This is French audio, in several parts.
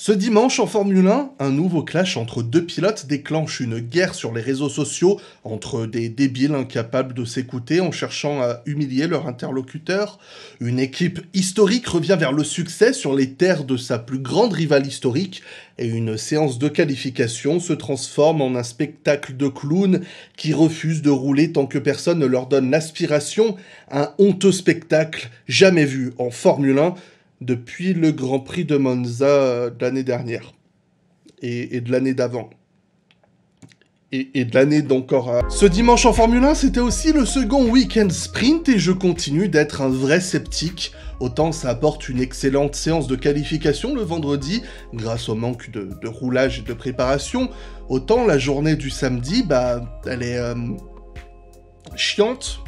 Ce dimanche en Formule 1, un nouveau clash entre deux pilotes déclenche une guerre sur les réseaux sociaux entre des débiles incapables de s'écouter en cherchant à humilier leur interlocuteur. Une équipe historique revient vers le succès sur les terres de sa plus grande rivale historique et une séance de qualification se transforme en un spectacle de clowns qui refusent de rouler tant que personne ne leur donne l'aspiration. Un honteux spectacle jamais vu en Formule 1 depuis le Grand Prix de Monza de l'année dernière. Et de l'année d'avant. Et de l'année d'encore... Ce dimanche en Formule 1, c'était aussi le second week-end sprint et je continue d'être un vrai sceptique. Autant ça apporte une excellente séance de qualification le vendredi, grâce au manque de roulage et de préparation, autant la journée du samedi, elle est chiante.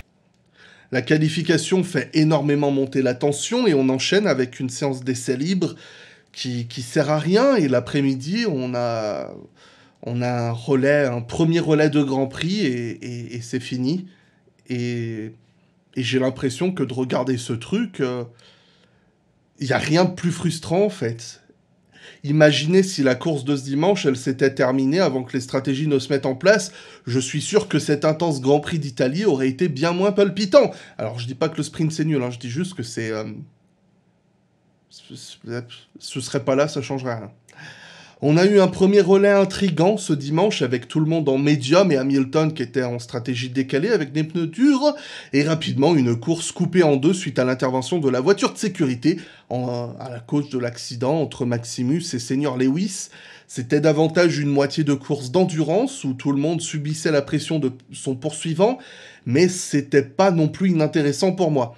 La qualification fait énormément monter la tension et on enchaîne avec une séance d'essai libre qui sert à rien. Et l'après-midi, on a un premier relais de Grand Prix et c'est fini. Et j'ai l'impression que de regarder ce truc, il n'y a rien de plus frustrant en fait. Imaginez si la course de ce dimanche, elle s'était terminée avant que les stratégies ne se mettent en place. Je suis sûr que cet intense Grand Prix d'Italie aurait été bien moins palpitant. Alors, je dis pas que le sprint c'est nul, hein, je dis juste que c'est... ce serait pas là, ça changerait rien. On a eu un premier relais intriguant ce dimanche avec tout le monde en médium et Hamilton qui était en stratégie décalée avec des pneus durs et rapidement une course coupée en deux suite à l'intervention de la voiture de sécurité à la cause de l'accident entre Maximus et Senior Lewis. C'était davantage une moitié de course d'endurance où tout le monde subissait la pression de son poursuivant, mais c'était pas non plus inintéressant pour moi.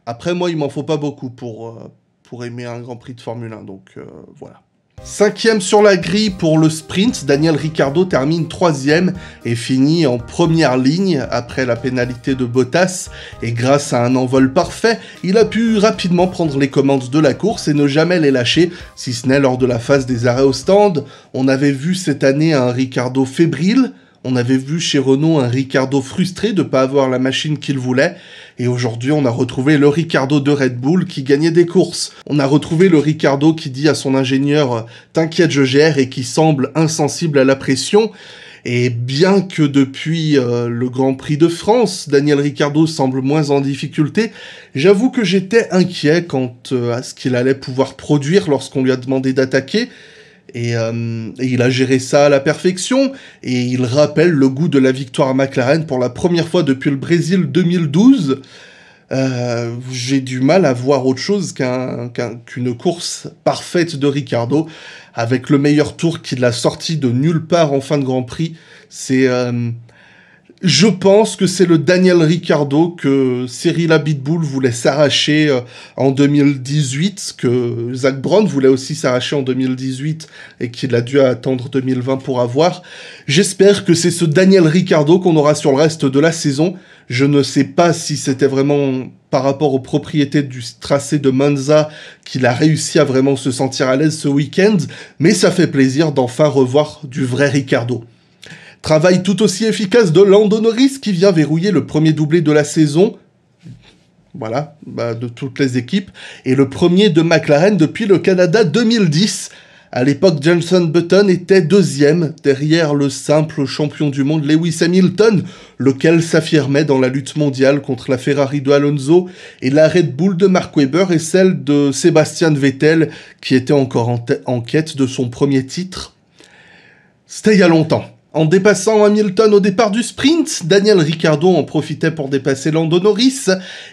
Après moi, il m'en faut pas beaucoup pour aimer un Grand Prix de Formule 1, donc voilà. 5e sur la grille pour le sprint, Daniel Ricciardo termine 3e et finit en première ligne après la pénalité de Bottas. Et grâce à un envol parfait, il a pu rapidement prendre les commandes de la course et ne jamais les lâcher, si ce n'est lors de la phase des arrêts au stand. On avait vu cette année un Ricciardo fébrile. On avait vu chez Renault un Ricciardo frustré de ne pas avoir la machine qu'il voulait. Et aujourd'hui, on a retrouvé le Ricciardo de Red Bull qui gagnait des courses. On a retrouvé le Ricciardo qui dit à son ingénieur « T'inquiète, je gère » et qui semble insensible à la pression. Et bien que depuis le Grand Prix de France, Daniel Ricciardo semble moins en difficulté, j'avoue que j'étais inquiet quant à ce qu'il allait pouvoir produire lorsqu'on lui a demandé d'attaquer. Et il a géré ça à la perfection, et il rappelle le goût de la victoire à McLaren pour la première fois depuis le Brésil 2012. J'ai du mal à voir autre chose qu'une course parfaite de Ricciardo, avec le meilleur tour qu'il a sorti de nulle part en fin de Grand Prix. Je pense que c'est le Daniel Ricciardo que Cyril Abiteboul voulait s'arracher en 2018, que Zak Brown voulait aussi s'arracher en 2018 et qu'il a dû attendre 2020 pour avoir. J'espère que c'est ce Daniel Ricciardo qu'on aura sur le reste de la saison. Je ne sais pas si c'était vraiment par rapport aux propriétés du tracé de Monza qu'il a réussi à vraiment se sentir à l'aise ce week-end, mais ça fait plaisir d'enfin revoir du vrai Ricciardo. Travail tout aussi efficace de Lando Norris qui vient verrouiller le premier doublé de la saison, voilà, de toutes les équipes, et le premier de McLaren depuis le Canada 2010. À l'époque, Jenson Button était deuxième, derrière le simple champion du monde Lewis Hamilton, lequel s'affirmait dans la lutte mondiale contre la Ferrari de Alonso, et la Red Bull de Mark Webber et celle de Sebastian Vettel, qui était encore en quête de son premier titre. C'était il y a longtemps. En dépassant Hamilton au départ du sprint, Daniel Ricciardo en profitait pour dépasser Lando Norris,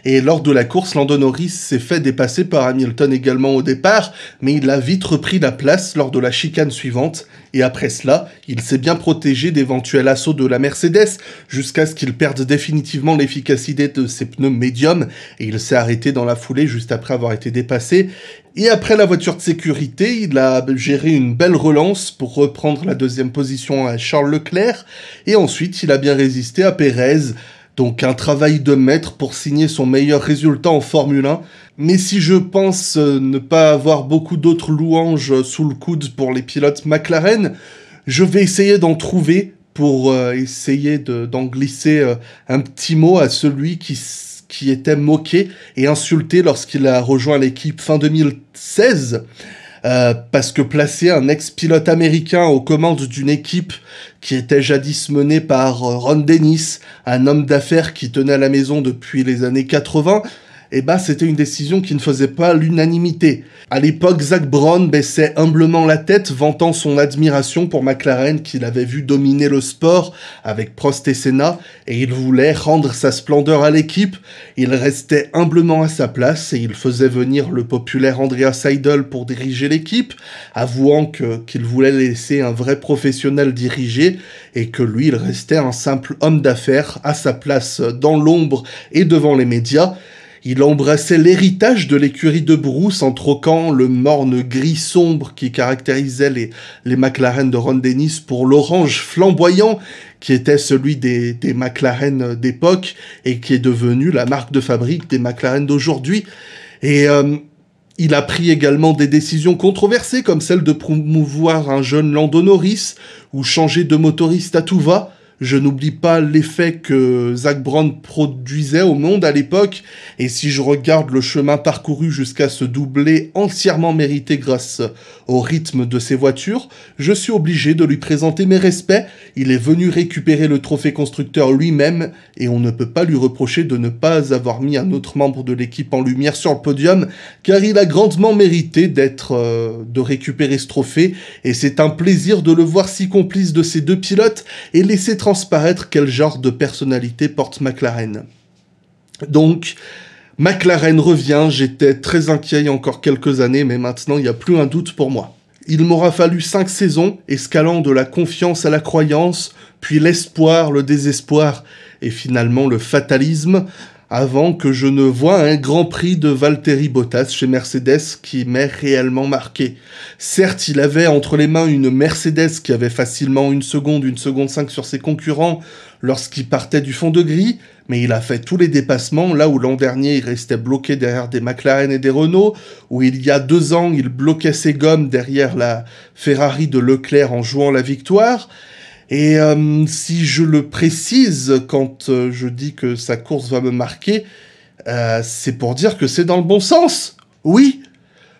et lors de la course, Lando Norris s'est fait dépasser par Hamilton également au départ, mais il a vite repris la place lors de la chicane suivante, et après cela, il s'est bien protégé d'éventuels assauts de la Mercedes, jusqu'à ce qu'il perde définitivement l'efficacité de ses pneus médiums, et il s'est arrêté dans la foulée juste après avoir été dépassé. Et après la voiture de sécurité, il a géré une belle relance pour reprendre la deuxième position à Charles Leclerc, et ensuite il a bien résisté à Pérez, donc un travail de maître pour signer son meilleur résultat en Formule 1. Mais si je pense ne pas avoir beaucoup d'autres louanges sous le coude pour les pilotes McLaren, je vais essayer d'en trouver pour essayer d'en glisser un petit mot à celui qui était moqué et insulté lorsqu'il a rejoint l'équipe fin 2016. parce que placer un ex-pilote américain aux commandes d'une équipe qui était jadis menée par Ron Dennis, un homme d'affaires qui tenait la maison depuis les années 80, eh ben, c'était une décision qui ne faisait pas l'unanimité. À l'époque, Zak Brown baissait humblement la tête, vantant son admiration pour McLaren qu'il avait vu dominer le sport avec Prost et Senna, et il voulait rendre sa splendeur à l'équipe. Il restait humblement à sa place et il faisait venir le populaire Andrea Seidel pour diriger l'équipe, avouant qu'il voulait laisser un vrai professionnel diriger et que lui, il restait un simple homme d'affaires à sa place dans l'ombre et devant les médias. Il embrassait l'héritage de l'écurie de Bruce en troquant le morne gris sombre qui caractérisait les McLaren de Ron Dennis pour l'orange flamboyant qui était celui des McLaren d'époque et qui est devenu la marque de fabrique des McLaren d'aujourd'hui. Et il a pris également des décisions controversées comme celle de promouvoir un jeune Lando Norris ou changer de motoriste à tout va. Je n'oublie pas l'effet que Zak Brown produisait au monde à l'époque, et si je regarde le chemin parcouru jusqu'à ce doublé entièrement mérité grâce au rythme de ses voitures, je suis obligé de lui présenter mes respects. Il est venu récupérer le trophée constructeur lui-même, et on ne peut pas lui reprocher de ne pas avoir mis un autre membre de l'équipe en lumière sur le podium, car il a grandement mérité de récupérer ce trophée, et c'est un plaisir de le voir si complice de ces deux pilotes, et laisser transparaître quel genre de personnalité porte McLaren. Donc, McLaren revient, j'étais très inquiet il y a encore quelques années, mais maintenant il n'y a plus un doute pour moi. Il m'aura fallu 5 saisons, escalant de la confiance à la croyance, puis l'espoir, le désespoir, et finalement le fatalisme, avant que je ne voie un Grand Prix de Valtteri Bottas chez Mercedes qui m'ait réellement marqué. Certes, il avait entre les mains une Mercedes qui avait facilement 1 seconde 5 sur ses concurrents lorsqu'il partait du fond de grille, mais il a fait tous les dépassements, là où l'an dernier il restait bloqué derrière des McLaren et des Renault, où il y a 2 ans il bloquait ses gommes derrière la Ferrari de Leclerc en jouant la victoire. Et si je le précise quand je dis que sa course va me marquer, c'est pour dire que c'est dans le bon sens. Oui,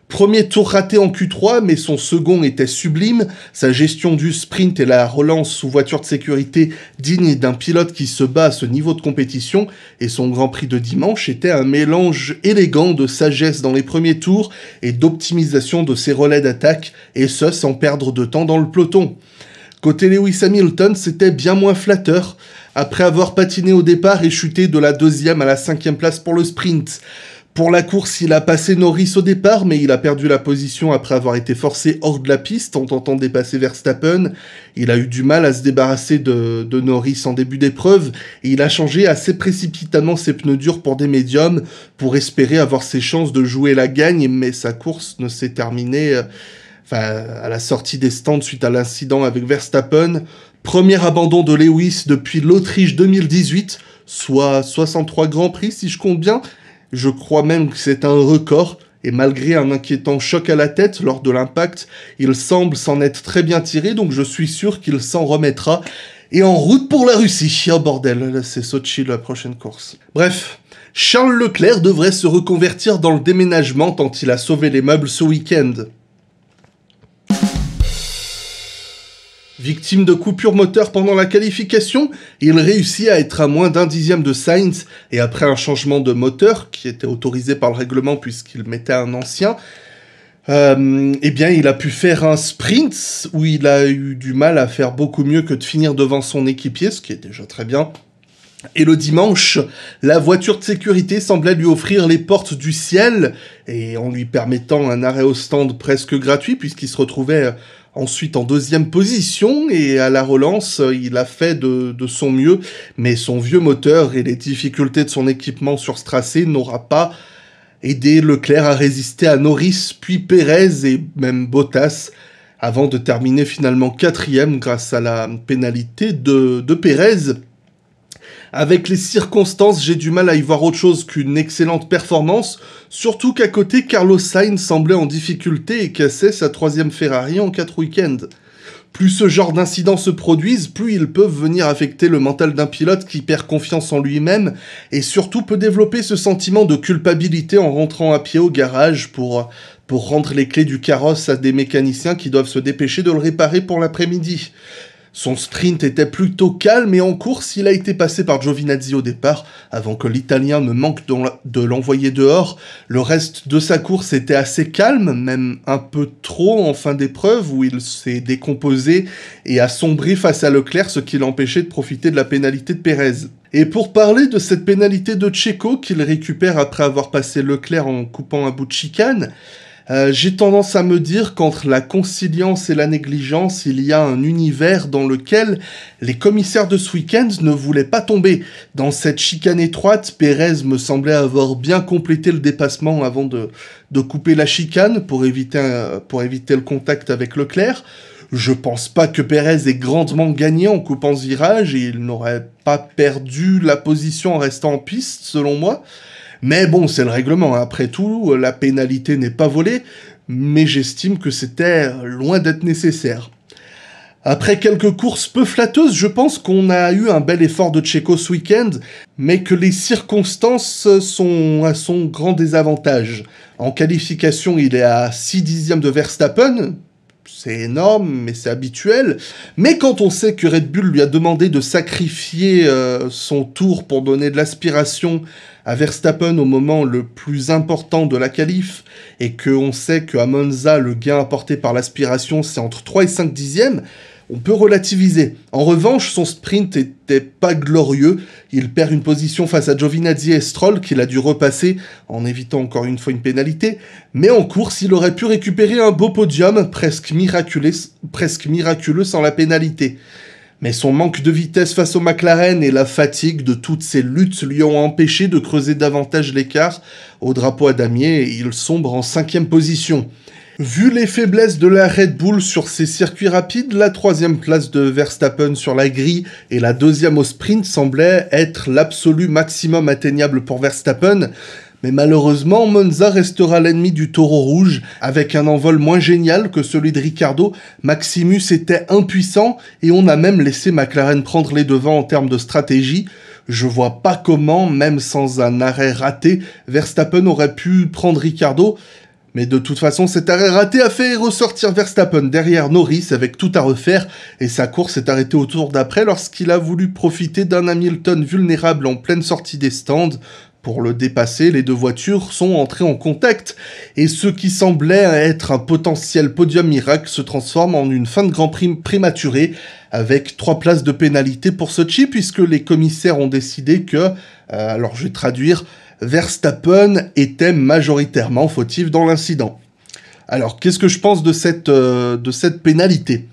premier tour raté en Q3, mais son second était sublime. Sa gestion du sprint et la relance sous voiture de sécurité digne d'un pilote qui se bat à ce niveau de compétition. Et son Grand Prix de dimanche était un mélange élégant de sagesse dans les premiers tours et d'optimisation de ses relais d'attaque, et ce sans perdre de temps dans le peloton. Côté Lewis Hamilton, c'était bien moins flatteur, après avoir patiné au départ et chuté de la 2e à la 5e place pour le sprint. Pour la course, il a passé Norris au départ, mais il a perdu la position après avoir été forcé hors de la piste en tentant de dépasser Verstappen. Il a eu du mal à se débarrasser de Norris en début d'épreuve, et il a changé assez précipitamment ses pneus durs pour des médiums, pour espérer avoir ses chances de jouer la gagne, mais sa course ne s'est terminée... à la sortie des stands suite à l'incident avec Verstappen. Premier abandon de Lewis depuis l'Autriche 2018, soit 63 Grands Prix si je compte bien. Je crois même que c'est un record, et malgré un inquiétant choc à la tête lors de l'impact, il semble s'en être très bien tiré, donc je suis sûr qu'il s'en remettra. Et en route pour la Russie. Oh bordel, c'est Sochi la prochaine course. Bref, Charles Leclerc devrait se reconvertir dans le déménagement tant il a sauvé les meubles ce week-end. Victime de coupure moteur pendant la qualification, il réussit à être à moins d'1 dixième de Sainz, et après un changement de moteur, qui était autorisé par le règlement puisqu'il mettait un ancien, eh bien il a pu faire un sprint où il a eu du mal à faire beaucoup mieux que de finir devant son équipier, ce qui est déjà très bien. Et le dimanche, la voiture de sécurité semblait lui offrir les portes du ciel, et en lui permettant un arrêt au stand presque gratuit, puisqu'il se retrouvait ensuite en 2e position, et à la relance, il a fait de son mieux, mais son vieux moteur et les difficultés de son équipement sur ce tracé n'aura pas aidé Leclerc à résister à Norris, puis Pérez et même Bottas, avant de terminer finalement 4e grâce à la pénalité de Pérez. Avec les circonstances, j'ai du mal à y voir autre chose qu'une excellente performance, surtout qu'à côté, Carlos Sainz semblait en difficulté et cassait sa 3e Ferrari en 4 week-ends. Plus ce genre d'incidents se produisent, plus ils peuvent venir affecter le mental d'un pilote qui perd confiance en lui-même et surtout peut développer ce sentiment de culpabilité en rentrant à pied au garage pour pour rendre les clés du carrosse à des mécaniciens qui doivent se dépêcher de le réparer pour l'après-midi. Son sprint était plutôt calme et en course, il a été passé par Giovinazzi au départ, avant que l'Italien ne manque de l'envoyer dehors. Le reste de sa course était assez calme, même un peu trop en fin d'épreuve, où il s'est décomposé et a sombré face à Leclerc, ce qui l'empêchait de profiter de la pénalité de Pérez. Et pour parler de cette pénalité de Checo, qu'il récupère après avoir passé Leclerc en coupant un bout de chicane, j'ai tendance à me dire qu'entre la conciliance et la négligence, il y a un univers dans lequel les commissaires de ce week-end ne voulaient pas tomber. Dans cette chicane étroite, Pérez me semblait avoir bien complété le dépassement avant de couper la chicane pour éviter le contact avec Leclerc. Je pense pas que Pérez ait grandement gagné en coupant ce virage et il n'aurait pas perdu la position en restant en piste, selon moi. Mais bon, c'est le règlement, après tout, la pénalité n'est pas volée, mais j'estime que c'était loin d'être nécessaire. Après quelques courses peu flatteuses, je pense qu'on a eu un bel effort de Checo ce week-end, mais que les circonstances sont à son grand désavantage. En qualification, il est à 6 dixièmes de Verstappen. C'est énorme, mais c'est habituel. Mais quand on sait que Red Bull lui a demandé de sacrifier son tour pour donner de l'aspiration à Verstappen au moment le plus important de la qualif, et qu'on sait qu'à Monza, le gain apporté par l'aspiration, c'est entre 3 et 5 dixièmes, on peut relativiser. En revanche, son sprint était pas glorieux. Il perd une position face à Giovinazzi et Stroll, qu'il a dû repasser en évitant encore une fois une pénalité. Mais en course, il aurait pu récupérer un beau podium, presque miraculeux sans la pénalité. Mais son manque de vitesse face au McLaren et la fatigue de toutes ces luttes lui ont empêché de creuser davantage l'écart. Au drapeau à damier, il sombre en 5e position. Vu les faiblesses de la Red Bull sur ses circuits rapides, la 3e place de Verstappen sur la grille et la 2e au sprint semblait être l'absolu maximum atteignable pour Verstappen. Mais malheureusement, Monza restera l'ennemi du taureau rouge. Avec un envol moins génial que celui de Ricciardo, Maximus était impuissant et on a même laissé McLaren prendre les devants en termes de stratégie. Je vois pas comment, même sans un arrêt raté, Verstappen aurait pu prendre Ricciardo. Mais de toute façon, cet arrêt raté a fait ressortir Verstappen derrière Norris avec tout à refaire et sa course s'est arrêtée au tour d'après lorsqu'il a voulu profiter d'un Hamilton vulnérable en pleine sortie des stands. Pour le dépasser, les deux voitures sont entrées en contact et ce qui semblait être un potentiel podium miracle se transforme en une fin de Grand Prix prématurée avec 3 places de pénalité pour Sochi puisque les commissaires ont décidé que, alors je vais traduire, Verstappen était majoritairement fautif dans l'incident. Alors, qu'est-ce que je pense de cette pénalité ?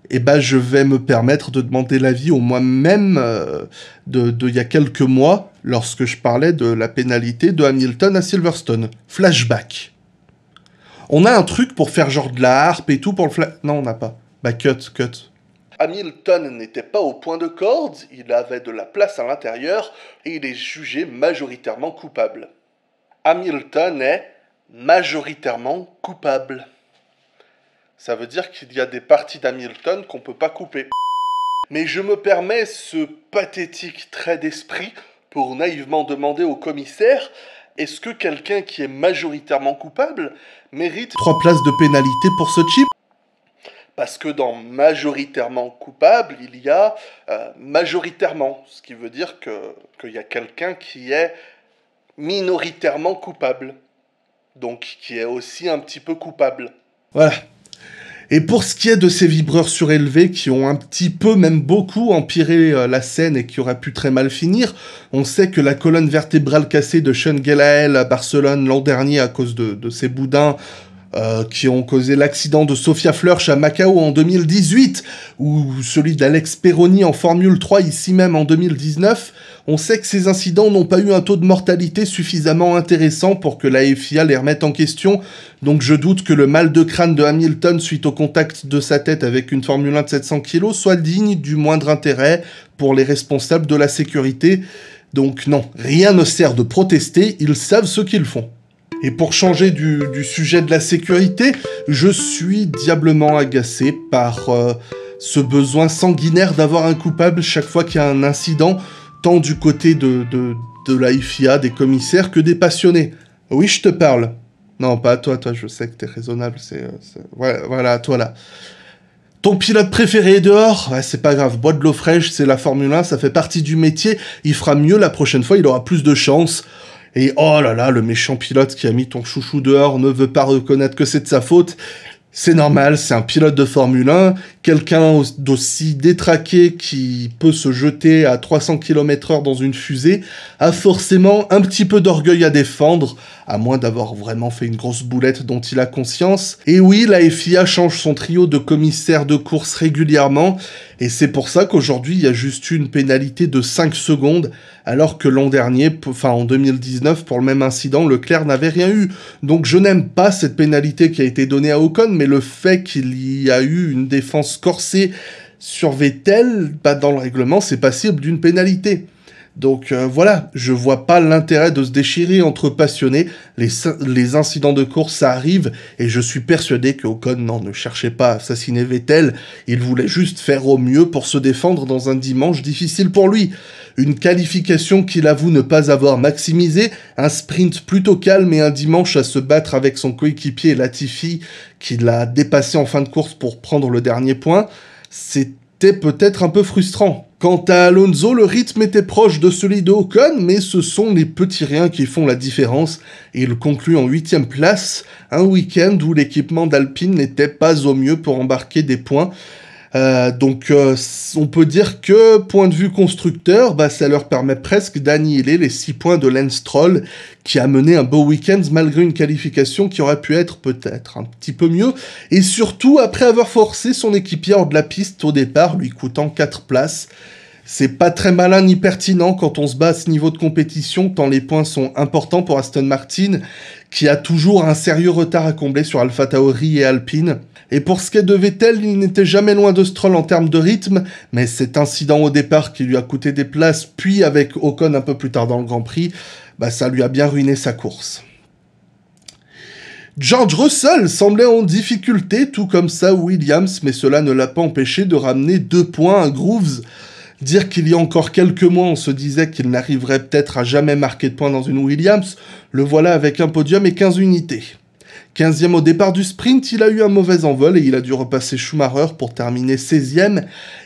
Eh ben, je vais me permettre de demander l'avis au moi-même il y a quelques mois, lorsque je parlais de la pénalité de Hamilton à Silverstone. Flashback. On a un truc pour faire genre de la harpe et tout pour le Non, on n'a pas. Bah, cut. Hamilton n'était pas au point de corde, il avait de la place à l'intérieur et il est jugé majoritairement coupable. Hamilton est majoritairement coupable. Ça veut dire qu'il y a des parties d'Hamilton qu'on peut pas couper. Mais je me permets ce pathétique trait d'esprit pour naïvement demander au commissaire est-ce que quelqu'un qui est majoritairement coupable mérite 3 places de pénalité pour ce chip ? Parce que dans majoritairement coupable, il y a majoritairement, ce qui veut dire qu'il y a quelqu'un qui est minoritairement coupable, donc qui est aussi un petit peu coupable. Voilà. Et pour ce qui est de ces vibreurs surélevés qui ont un petit peu, même beaucoup, empiré la scène et qui auraient pu très mal finir, on sait que la colonne vertébrale cassée de Sean Gelael à Barcelone l'an dernier à cause de ces boudins qui ont causé l'accident de Sophia Flörsch à Macao en 2018, ou celui d'Alex Peroni en Formule 3 ici même en 2019, on sait que ces incidents n'ont pas eu un taux de mortalité suffisamment intéressant pour que la FIA les remette en question, donc je doute que le mal de crâne de Hamilton suite au contact de sa tête avec une Formule 1 de 700 kg soit digne du moindre intérêt pour les responsables de la sécurité. Donc non, rien ne sert de protester, ils savent ce qu'ils font. Et pour changer du sujet de la sécurité, je suis diablement agacé par ce besoin sanguinaire d'avoir un coupable chaque fois qu'il y a un incident, tant du côté de la FIA, des commissaires, que des passionnés. Oui, je te parle. Non, pas à toi, toi, je sais que t'es raisonnable, voilà, à toi, là. Ton pilote préféré est dehors? Ouais, c'est pas grave, bois de l'eau fraîche, c'est la Formule 1, ça fait partie du métier, il fera mieux la prochaine fois, il aura plus de chance. Et oh là là, le méchant pilote qui a mis ton chouchou dehors ne veut pas reconnaître que c'est de sa faute. C'est normal, c'est un pilote de Formule 1, quelqu'un d'aussi détraqué qui peut se jeter à 300 km/h dans une fusée, a forcément un petit peu d'orgueil à défendre, à moins d'avoir vraiment fait une grosse boulette dont il a conscience. Et oui, la FIA change son trio de commissaires de course régulièrement, et c'est pour ça qu'aujourd'hui il y a juste une pénalité de 5 secondes, alors que l'an dernier, enfin en 2019, pour le même incident, Leclerc n'avait rien eu. Donc je n'aime pas cette pénalité qui a été donnée à Ocon, mais le fait qu'il y a eu une défense corsée sur Vettel, bah dans le règlement, c'est passible d'une pénalité. Donc voilà, je vois pas l'intérêt de se déchirer entre passionnés. Les incidents de course, ça arrive, et je suis persuadé que Ocon, non, ne cherchait pas à assassiner Vettel, il voulait juste faire au mieux pour se défendre dans un dimanche difficile pour lui. Une qualification qu'il avoue ne pas avoir maximisée, un sprint plutôt calme et un dimanche à se battre avec son coéquipier Latifi, qui l'a dépassé en fin de course pour prendre le dernier point, c'était peut-être un peu frustrant. Quant à Alonso, le rythme était proche de celui de Ocon, mais ce sont les petits riens qui font la différence, et il conclut en 8e place, un week-end où l'équipement d'Alpine n'était pas au mieux pour embarquer des points. Donc on peut dire que, point de vue constructeur, bah, ça leur permet presque d'annihiler les 6 points de Lance Stroll, qui a mené un beau week-end malgré une qualification qui aurait pu être peut-être un petit peu mieux, et surtout après avoir forcé son équipier hors de la piste au départ, lui coûtant 4 places. C'est pas très malin ni pertinent quand on se bat à ce niveau de compétition, tant les points sont importants pour Aston Martin, qui a toujours un sérieux retard à combler sur AlphaTauri et Alpine. Et pour ce qui est de Vettel, il n'était jamais loin de Stroll en termes de rythme, mais cet incident au départ qui lui a coûté des places, puis avec Ocon un peu plus tard dans le Grand Prix, bah ça lui a bien ruiné sa course. George Russell semblait en difficulté, tout comme ça Williams, mais cela ne l'a pas empêché de ramener 2 points à Grooves. Dire qu'il y a encore quelques mois, on se disait qu'il n'arriverait peut-être à jamais marquer de points dans une Williams, le voilà avec un podium et 15 unités. 15e au départ du sprint, il a eu un mauvais envol et il a dû repasser Schumacher pour terminer 16e.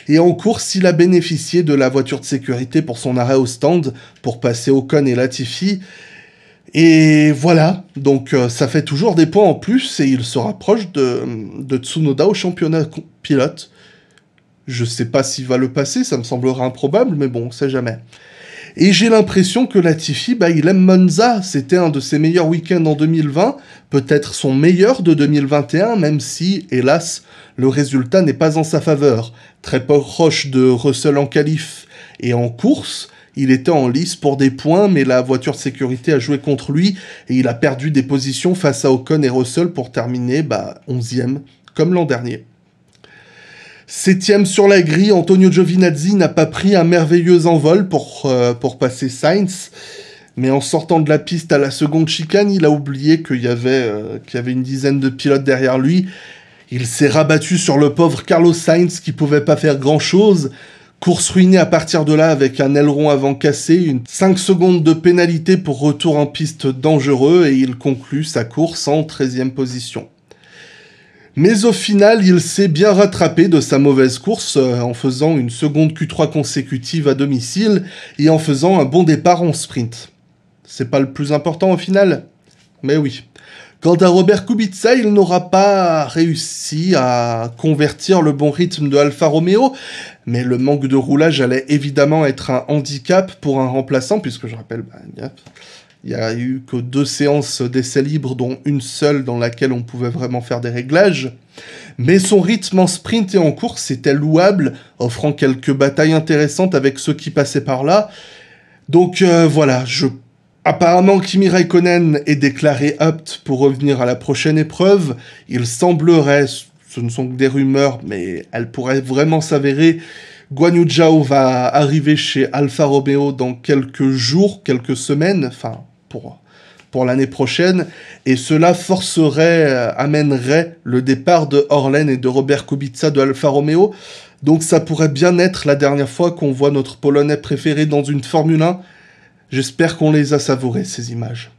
Et en course, il a bénéficié de la voiture de sécurité pour son arrêt au stand, pour passer Ocon et Latifi. Et voilà, donc ça fait toujours des points en plus et il se rapproche de Tsunoda au championnat pilote. Je sais pas s'il va le passer, ça me semblera improbable, mais bon, on sait jamais. Et j'ai l'impression que Latifi, bah, il aime Monza. C'était un de ses meilleurs week-ends en 2020, peut-être son meilleur de 2021, même si, hélas, le résultat n'est pas en sa faveur. Très proche de Russell en qualif et en course, il était en lice pour des points, mais la voiture de sécurité a joué contre lui et il a perdu des positions face à Ocon et Russell pour terminer 11e, comme l'an dernier. 7e sur la grille, Antonio Giovinazzi n'a pas pris un merveilleux envol pour passer Sainz, mais en sortant de la piste à la seconde chicane, il a oublié qu'il y avait une dizaine de pilotes derrière lui. Il s'est rabattu sur le pauvre Carlos Sainz qui pouvait pas faire grand-chose. Course ruinée à partir de là avec un aileron avant cassé, 5 secondes de pénalité pour retour en piste dangereux et il conclut sa course en 13e position. Mais au final, il s'est bien rattrapé de sa mauvaise course en faisant une seconde Q3 consécutive à domicile et en faisant un bon départ en sprint. C'est pas le plus important au final, mais oui. Quant à Robert Kubica, il n'aura pas réussi à convertir le bon rythme de Alfa Romeo, mais le manque de roulage allait évidemment être un handicap pour un remplaçant, puisque je rappelle, il n'y a eu que 2 séances d'essais libres, dont une seule dans laquelle on pouvait vraiment faire des réglages. Mais son rythme en sprint et en course était louable, offrant quelques batailles intéressantes avec ceux qui passaient par là. Donc voilà, apparemment Kimi Raikkonen est déclaré apte pour revenir à la prochaine épreuve. Il semblerait, ce ne sont que des rumeurs, mais elles pourraient vraiment s'avérer, Guan Yu Zhao va arriver chez Alfa Romeo dans quelques jours, quelques semaines, enfin pour l'année prochaine, et cela amènerait le départ de Orlen et de Robert Kubica de Alfa Romeo, donc ça pourrait bien être la dernière fois qu'on voit notre Polonais préféré dans une Formule 1. J'espère qu'on les a savourées, ces images.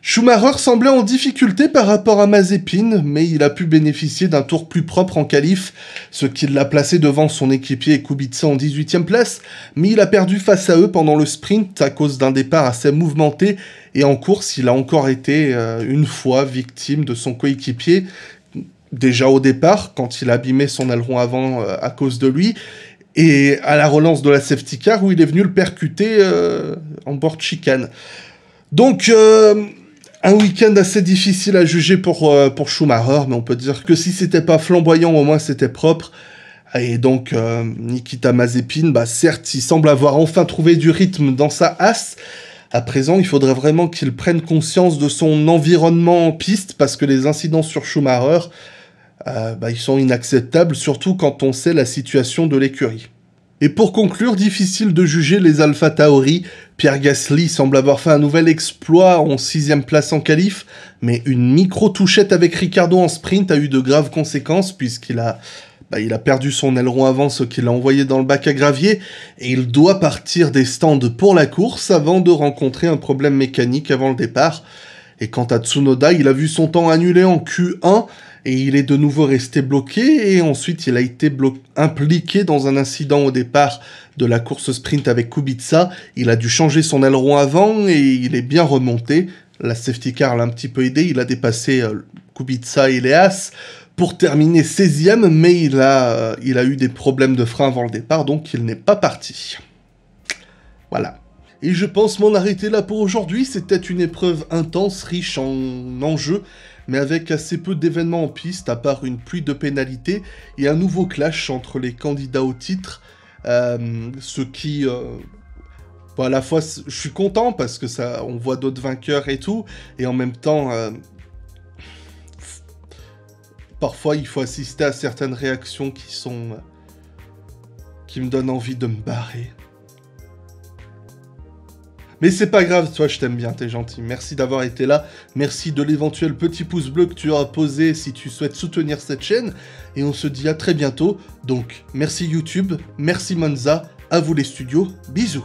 Schumacher semblait en difficulté par rapport à Mazepin, mais il a pu bénéficier d'un tour plus propre en qualif, ce qui l'a placé devant son équipier Kubica en 18e place, mais il a perdu face à eux pendant le sprint à cause d'un départ assez mouvementé, et en course il a encore été une fois victime de son coéquipier, déjà au départ, quand il a abîmé son aileron avant à cause de lui, et à la relance de la safety car où il est venu le percuter en bord de chicane. Donc... un week-end assez difficile à juger pour Schumacher, mais on peut dire que si c'était pas flamboyant, au moins c'était propre. Et donc, Nikita Mazepin, certes, il semble avoir enfin trouvé du rythme dans sa Haas. À présent, il faudrait vraiment qu'il prenne conscience de son environnement en piste, parce que les incidents sur Schumacher, ils sont inacceptables, surtout quand on sait la situation de l'écurie. Et pour conclure, difficile de juger les Alpha Tauri. Pierre Gasly semble avoir fait un nouvel exploit en 6ème place en qualif, mais une micro-touchette avec Ricciardo en sprint a eu de graves conséquences puisqu'il a perdu son aileron avant, ce qui l'a envoyé dans le bac à gravier, et il doit partir des stands pour la course avant de rencontrer un problème mécanique avant le départ. Et quant à Tsunoda, il a vu son temps annulé en Q1, et il est de nouveau resté bloqué, et ensuite il a été impliqué dans un incident au départ de la course sprint avec Kubica. Il a dû changer son aileron avant, et il est bien remonté. La safety car l'a un petit peu aidé, il a dépassé Kubica et les Haas pour terminer 16e, mais il a eu des problèmes de frein avant le départ, donc il n'est pas parti. Voilà. Et je pense m'en arrêter là pour aujourd'hui. C'était une épreuve intense, riche en enjeux, mais avec assez peu d'événements en piste, à part une pluie de pénalités et un nouveau clash entre les candidats au titre, ce qui... à la fois, je suis content parce que ça, on voit d'autres vainqueurs et tout, et en même temps, parfois il faut assister à certaines réactions qui me donnent envie de me barrer. Mais c'est pas grave, toi je t'aime bien, t'es gentil. Merci d'avoir été là, merci de l'éventuel petit pouce bleu que tu auras posé si tu souhaites soutenir cette chaîne, et on se dit à très bientôt. Donc merci YouTube, merci Monza, à vous les studios, bisous.